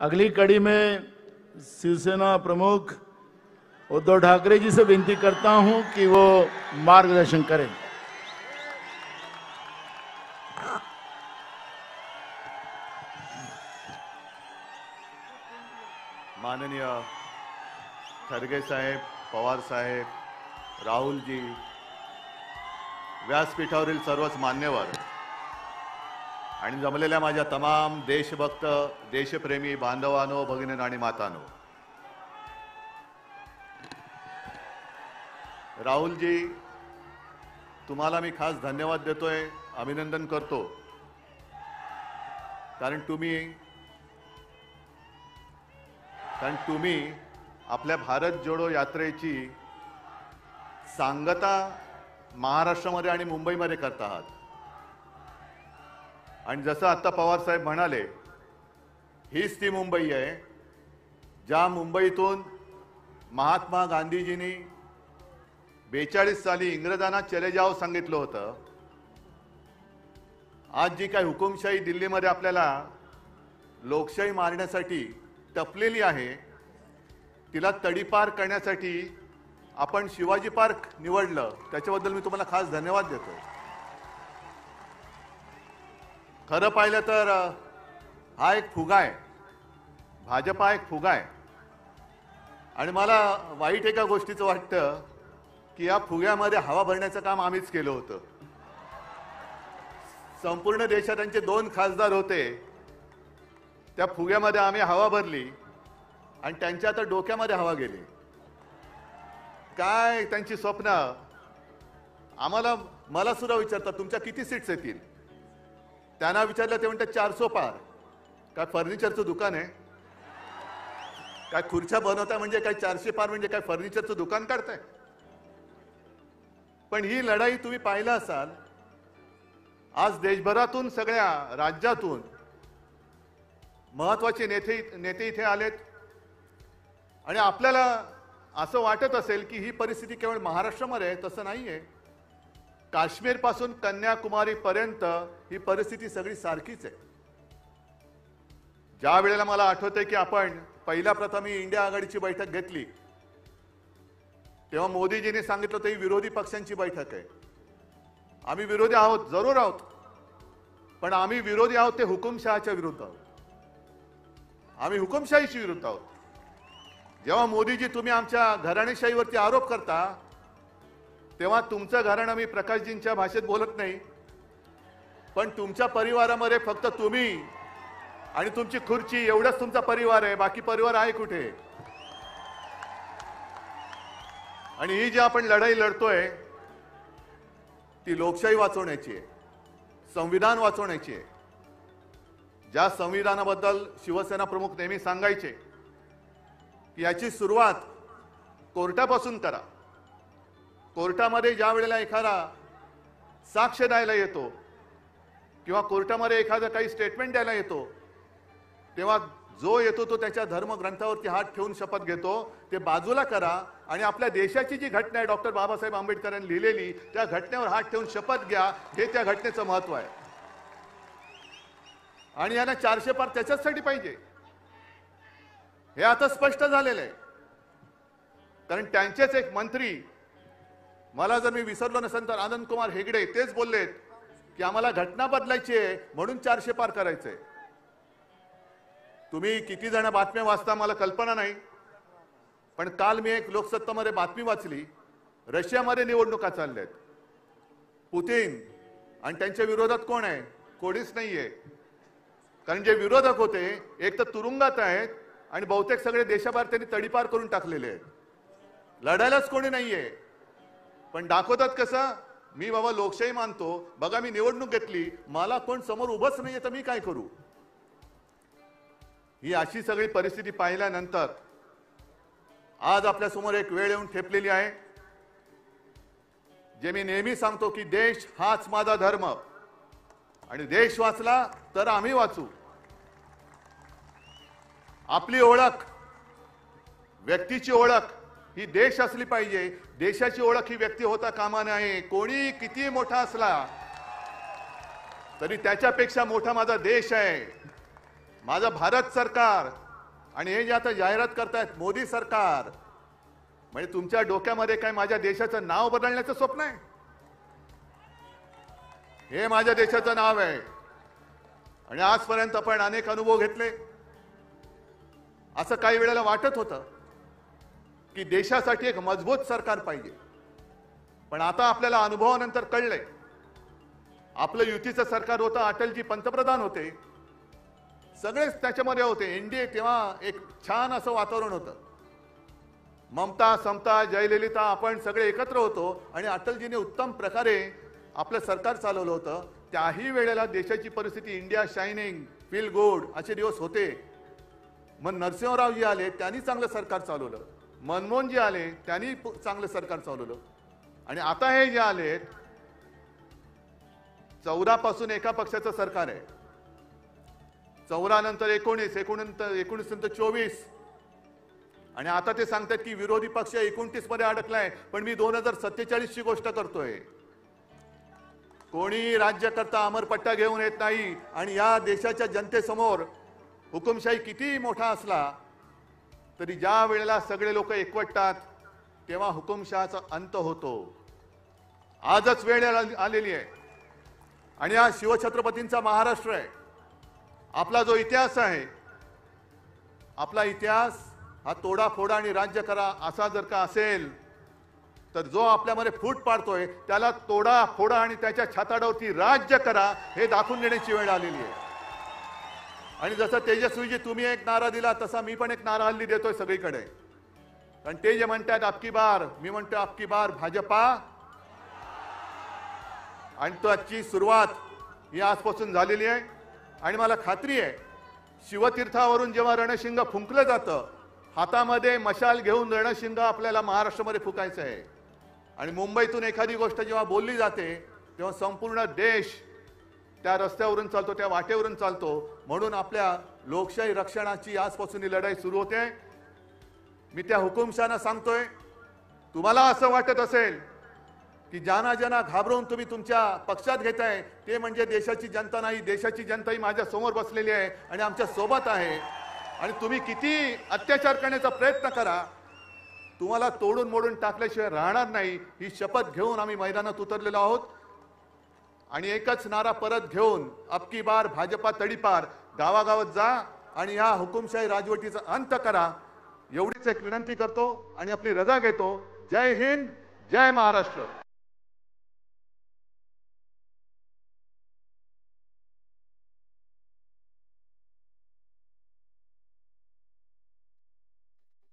अगली कड़ी में शिवसेना प्रमुख उद्धव ठाकरे जी से विनती करता हूं कि वो मार्गदर्शन करें। माननीय खरगे साहेब, पवार साहेब, राहुल जी, व्यासपीठावरील सर्वच मान्यवर आणि जमलेल्या माझ्या तमाम देशभक्त देशप्रेमी बांधवांनो, भगिनींनो आणि मातांनो, राहुल जी, तुम्हाला मी खास धन्यवाद देतोय, अभिनंदन करतो, कारण तुम्ही आपल्या भारत जोडो यात्रेची सांगता महाराष्ट्रामध्ये आणि मुंबईमध्ये करत आहात। आणि जसं आता पवार साहेब म्हणाले, हीच ती मुंबई आहे ज्या मुंबईतून महात्मा गांधीजींनी 42 साली इंग्रजांना चले जाओ सांगितलं होतं। आज जी काही हुकुमशाही दिल्लीमध्ये आपल्याला लोकशाही मारण्यासाठी टपलेली आहे, तिला तडीपार करण्यासाठी आपण शिवाजी पार्क निवडलं, त्याच्याबद्दल मी तुम्हाला खास धन्यवाद देतो। खरं पाहिलं तर हा एक फुगा आहे, भाजपा एक फुगा आहे, आणि मला वाईट एका गोष्टीचं वाटतं की या फुग्यामध्ये हवा भरण्याचं काम आम्हीच केलं होतं। संपूर्ण देशात त्यांचे 2 खासदार होते, त्या फुग्यामध्ये आम्ही हवा भरली आणि त्यांच्या आता डोक्यामध्ये हवा गेली। काय त्यांची स्वप्न मला सुद्धा विचारतात, तुमच्या किती सीट्स येतील? त्यांना विचारलं ते म्हणतात 400 पार। काय फर्निचरचं दुकान आहे? काय खुर्च्या बनवताय म्हणजे काय 400 पार म्हणजे काय फर्निचरचं दुकान काढताय? पण ही लढाई तुम्ही पाहिला असाल, आज देशभरातून सगळ्या राज्यातून महत्त्वाचे नेते इथे आलेत, आणि आपल्याला असं वाटत असेल की ही परिस्थिती केवळ महाराष्ट्रामध्ये आहे, तसं नाहीये। काश्मीर पासून कन्याकुमारी पर्यंत ही परिस्थिती सगळी सारखीच आहे। ज्या वेळेला मला आठवतंय की आपण पहिल्या प्रथम ही इंडिया आघाडीची बैठक घेतली, तेव्हा मोदीजींनी सांगितलं होतं ही विरोधी पक्षांची बैठक आहे। आम्ही विरोधी आहोत, जरूर आहोत, पण आम्ही विरोधी आहोत ते हुकुमशहाच्या विरुद्ध आहोत, आम्ही हुकुमशाहीशी विरुद्ध आहोत। जेव्हा मोदीजी तुम्ही आमच्या घराणेशाहीवरती आरोप करता, तेव्हा तुमचं घराणं मी प्रकाशजींच्या भाषेत बोलत नाही, पण तुमच्या परिवारामध्ये फक्त तुम्ही आणि तुमची खुर्ची एवढंच तुमचा परिवार आहे, बाकी परिवार आहे कुठे? आणि ही जी आपण लढाई लढतोय ती लोकशाही वाचवण्याची आहे, संविधान वाचवण्याची आहे। ज्या संविधानाबद्दल शिवसेना प्रमुख नेहमी सांगायचे की याची सुरुवात कोर्टापासून करा। कोर्टामध्ये ज्या वेळेला एखादा साक्ष द्यायला येतो किंवा कोर्टामध्ये एखादा काही स्टेटमेंट द्यायला येतो, तेव्हा जो येतो तो त्याच्या धर्मग्रंथावरती हात ठेवून शपथ घेतो, ते बाजूला करा आणि आपल्या देशाची जी घटना आहे डॉक्टर बाबासाहेब आंबेडकरांनी लिहिलेली, त्या घटनेवर हात ठेवून शपथ घ्या, हे त्या घटनेचं महत्त्व आहे। आणि यांना 400 पार त्याच्यासाठी पाहिजे, हे आता स्पष्ट झालेलं आहे। कारण त्यांचेच एक मंत्री, मला जर मी विसरलो नसेल तर आनंद कुमार हेगडे, तेच बोललेत की आम्हाला घटना बदलायची आहे म्हणून 400 पार करायचंय। तुम्ही किती जण बातम्या वाचता मला कल्पना नाही, पण काल मी एक लोकसत्तामध्ये बातमी वाचली, रशियामध्ये निवडणुका चालल्यात, पुतिन आणि त्यांच्या विरोधात कोण आहे? कोणीच नाहीये। कारण जे विरोधक होते एक तर तुरुंगात आहेत आणि बहुतेक सगळे देशाबाहेर त्यांनी तडीपार करून टाकलेले आहेत, लढायलाच कोणी नाहीये। पण दाखवतात कसं, मी बाबा लोकशाही मानतो, बघा मी निवडणूक घेतली, मला कोण समोर उभंच नाहीये तर मी काय करू? ही अशी सगळी परिस्थिती पाहिल्यानंतर आज आपल्या समोर एक वेळ येऊन ठेपलेली आहे, जे मी नेहमी सांगतो की देश हाच माझा धर्म, आणि देश वाचला तर आम्ही वाचू। आपली ओळख, व्यक्तीची ओळख ही देश असली पाहिजे, देशाची ओळख ही व्यक्ती होता कामा नये। कोणी किती मोठा असला तरी त्याच्यापेक्षा मोठा माझा देश आहे, माझं भारत सरकार, आणि हे जे आता जाहिरात करतायत मोदी सरकार, म्हणजे तुमच्या डोक्यामध्ये काय माझ्या देशाचं नाव बदलण्याचं स्वप्न आहे? हे माझ्या देशाचं नाव आहे आणि आजपर्यंत आपण अनेक अनुभव घेतले. असं काही वेळेला वाटत होतं की देशासाठी एक मजबूत सरकार पाहिजे, पण आता आपल्याला अनुभवानंतर कळलंय आपलं युतीचं सरकार होतं, अटलजी पंतप्रधान होते, सगळेच त्याच्यामध्ये होते. एनडीए तेव्हा एक छान असं वातावरण होतं. ममता, समता, जयललिता आपण सगळे एकत्र होतो आणि अटलजीने उत्तम प्रकारे आपलं सरकार चालवलं होतं. त्याही वेळेला देशाची परिस्थिती इंडिया शायनिंग, फील गुड असे दिवस होते. मग नरसिंहरावजी आले, त्यांनी चांगलं सरकार चालवलं. मनमोहनजी आले, त्यांनी चांगलं सरकार चालवलं. आणि आता हे जे आलेत 14 पासून एका पक्षाचं सरकार आहे, 14 नंतर 19, 19 नंतर 24 आणि आता ते सांगतात की विरोधी पक्ष 29 मध्ये अडकलाय. पण मी 2047 ची गोष्ट करतोय. कोणी राज्यकर्ता अमरपट्टा घेऊन येत नाही आणि या देशाच्या जनतेसमोर हुकुमशाही किती मोठा असला तरी ज्या वेळेला सगळे लोक एकवटतात तेव्हा हुकुमशहाचा अंत होतो. आजच वेळ आलेली आहे आणि हा शिवछत्रपतींचा महाराष्ट्र आहे. आपला जो इतिहास आहे, आपला इतिहास हा तोडाफोडा आणि राज्य करा असा जर का असेल तर जो आपल्यामध्ये फूट पाडतोय त्याला तोडा फोडा आणि त्याच्या छाताडावरती राज्य करा हे दाखवून देण्याची वेळ आलेली आहे. आणि जसं तेजस्वीजी तुम्ही एक नारा दिला तसा मी पण एक नारा हल्ली देतोय सगळीकडे. कारण ते जे म्हणतात अबकी बार, मी म्हणतो अबकी बार भाजपा. आणि त्याची सुरुवात ही आजपासून झालेली आहे. आणि मला खात्री आहे शिवतीर्थावरून जेव्हा रणशिंग फुंकलं जातं, हातामध्ये मशाल घेऊन रणशिंग आपल्याला महाराष्ट्रामध्ये फुकायचं आहे. आणि मुंबईतून एखादी गोष्ट जेव्हा बोलली जाते तेव्हा संपूर्ण देश त्या रस्त्यावरून चालतो, त्या वाटेवरून चालतो. म्हणून आपल्या लोकशाही रक्षणाची आजपासून ही लढाई सुरू होते. मी त्या हुकुमशहांना सांगतोय, तुम्हाला असं वाटत असेल की ज्यांना ज्यांना घाबरवून तुम्ही तुमच्या पक्षात घेताय ते म्हणजे देशाची जनता नाही, देशाची जनता ही माझ्या समोर बसलेली आहे आणि आमच्या सोबत आहे. आणि तुम्ही किती अत्याचार करण्याचा प्रयत्न करा, तुम्हाला तोडून मोडून टाकल्याशिवाय राहणार नाही ही शपथ घेऊन आम्ही मैदानात उतरलेलो आहोत. आणि एकच नारा परत घेऊन अबकी बार भाजपा तडीपार, गावागावात जा आणि ह्या हुकुमशाही राजवटीचा अंत करा एवढीच एक विनंती करतो आणि आपली रजा घेतो. जय हिंद, जय महाराष्ट्र.